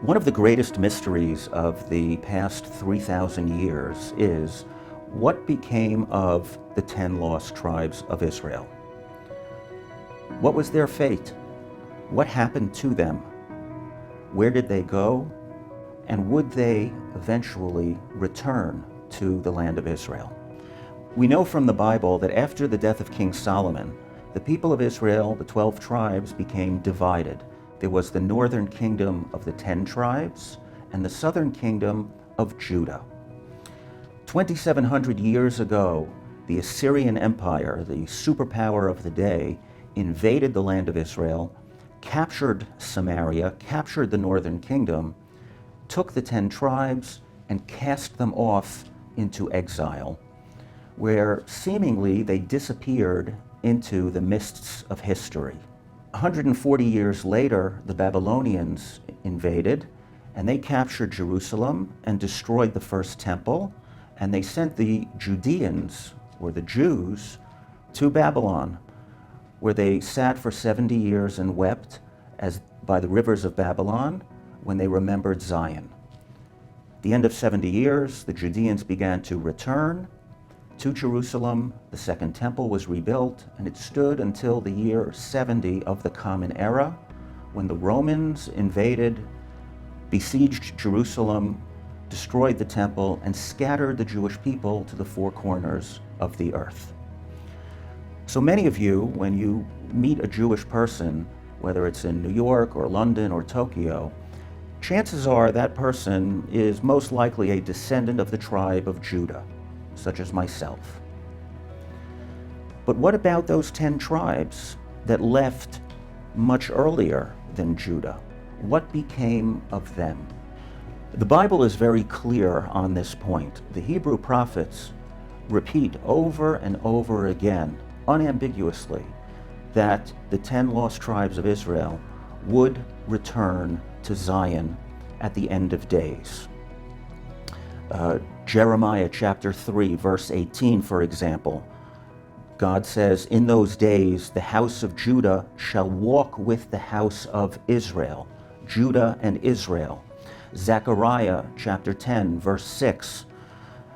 One of the greatest mysteries of the past 3,000 years is what became of the 10 lost tribes of Israel? What was their fate? What happened to them? Where did they go? And would they eventually return to the land of Israel? We know from the Bible that after the death of King Solomon, the people of Israel, the 12 tribes, became divided. There was the northern kingdom of the 10 tribes and the southern kingdom of Judah. 2,700 years ago, the Assyrian Empire, the superpower of the day, invaded the land of Israel, captured Samaria, captured the northern kingdom, took the 10 tribes and cast them off into exile, where seemingly they disappeared into the mists of history. 140 years later, the Babylonians invaded, and they captured Jerusalem and destroyed the first temple, and they sent the Judeans, or the Jews, to Babylon, where they sat for 70 years and wept as by the rivers of Babylon when they remembered Zion. At the end of 70 years, the Judeans began to return to Jerusalem. The second temple was rebuilt, and it stood until the year 70 of the Common Era, when the Romans invaded, besieged Jerusalem, destroyed the temple, and scattered the Jewish people to the four corners of the earth. So many of you, when you meet a Jewish person, whether it's in New York or London or Tokyo, chances are that person is most likely a descendant of the tribe of Judah, such as myself. But what about those 10 tribes that left much earlier than Judah? What became of them? The Bible is very clear on this point. The Hebrew prophets repeat over and over again, unambiguously, that the 10 lost tribes of Israel would return to Zion at the end of days. Jeremiah chapter 3, verse 18, for example, God says, "In those days the house of Judah shall walk with the house of Israel," Judah and Israel. Zechariah chapter 10, verse 6,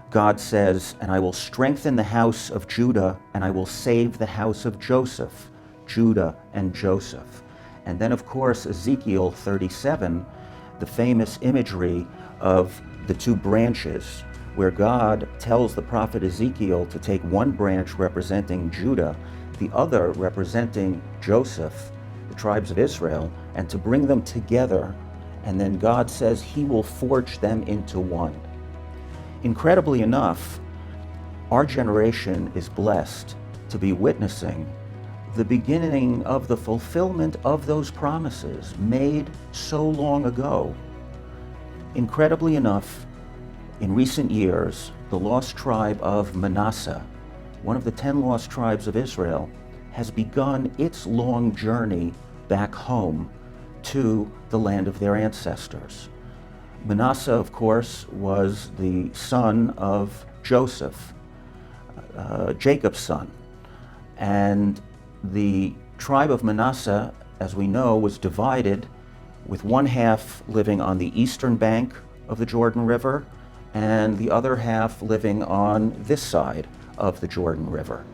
God says, "And I will strengthen the house of Judah, and I will save the house of Joseph," Judah and Joseph. And then, of course, Ezekiel 37, the famous imagery of the two branches, where God tells the prophet Ezekiel to take one branch representing Judah, the other representing Joseph, the tribes of Israel, and to bring them together. And then God says he will forge them into one. Incredibly enough, our generation is blessed to be witnessing the beginning of the fulfillment of those promises made so long ago. Incredibly enough, in recent years, the lost tribe of Manasseh, one of the 10 lost tribes of Israel, has begun its long journey back home to the land of their ancestors. Manasseh, of course, was the son of Joseph, Jacob's son. And the tribe of Manasseh, as we know, was divided, with one half living on the eastern bank of the Jordan River and the other half living on this side of the Jordan River.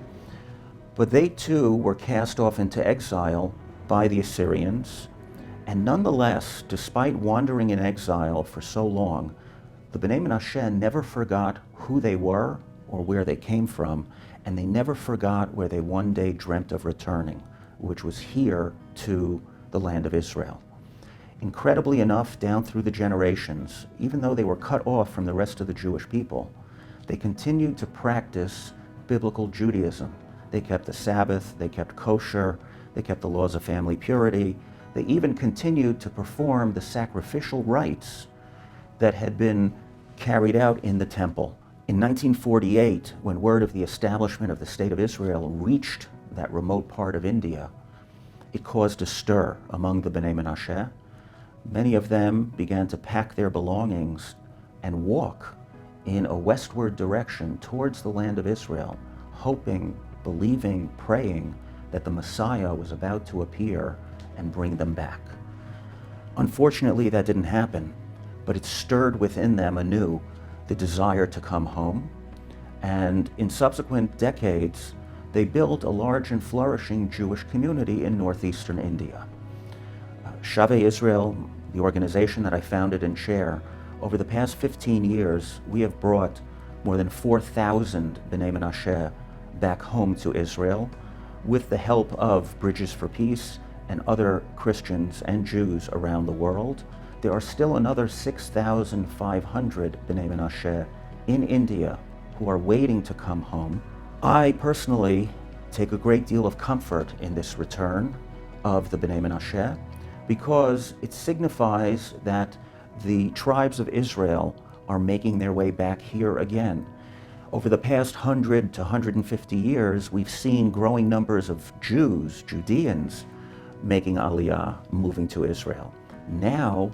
But they too were cast off into exile by the Assyrians, and nonetheless, despite wandering in exile for so long, the Bnei Menashe never forgot who they were or where they came from, and they never forgot where they one day dreamt of returning, which was here to the land of Israel. Incredibly enough, down through the generations, even though they were cut off from the rest of the Jewish people, they continued to practice biblical Judaism. They kept the Sabbath, they kept kosher, they kept the laws of family purity. They even continued to perform the sacrificial rites that had been carried out in the temple. In 1948, when word of the establishment of the State of Israel reached that remote part of India, it caused a stir among the Bnei Menashe. Many of them began to pack their belongings and walk in a westward direction towards the land of Israel, hoping, believing, praying that the Messiah was about to appear and bring them back. Unfortunately, that didn't happen, but it stirred within them anew the desire to come home. And in subsequent decades, they built a large and flourishing Jewish community in northeastern India. Shavei Israel, the organization that I founded and chair, over the past 15 years, we have brought more than 4,000 Bnei Menashe back home to Israel with the help of Bridges for Peace and other Christians and Jews around the world. There are still another 6,500 Bnei Menashe in India who are waiting to come home. I personally take a great deal of comfort in this return of the Bnei Menashe because it signifies that the tribes of Israel are making their way back here again. Over the past 100 to 150 years, we've seen growing numbers of Jews, Judeans, making Aliyah, moving to Israel. Now,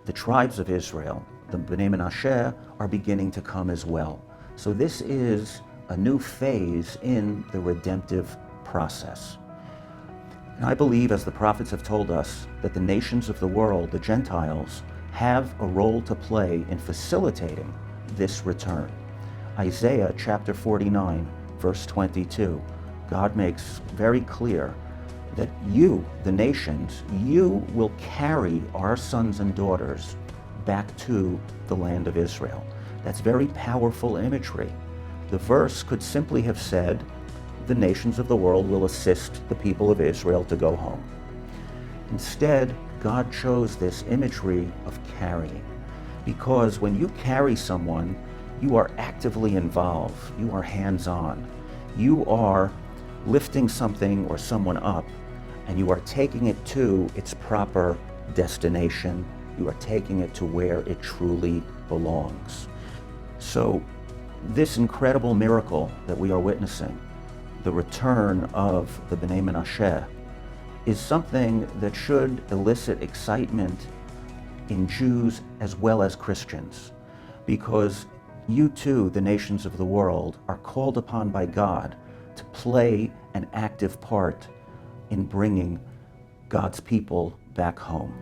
the tribes of Israel, the Bnei Menashe, are beginning to come as well. So this is a new phase in the redemptive process. And I believe, as the prophets have told us, that the nations of the world, the Gentiles, have a role to play in facilitating this return. Isaiah chapter 49, verse 22, God makes very clear that you, the nations, you will carry our sons and daughters back to the land of Israel. That's very powerful imagery. The verse could simply have said, the nations of the world will assist the people of Israel to go home. Instead, God chose this imagery of carrying, because when you carry someone, you are actively involved, you are hands-on, you are lifting something or someone up, and you are taking it to its proper destination. You are taking it to where it truly belongs. So this incredible miracle that we are witnessing, the return of the Bnei Menashe, is something that should elicit excitement in Jews as well as Christians, because you too, the nations of the world, are called upon by God to play an active part in bringing God's people back home.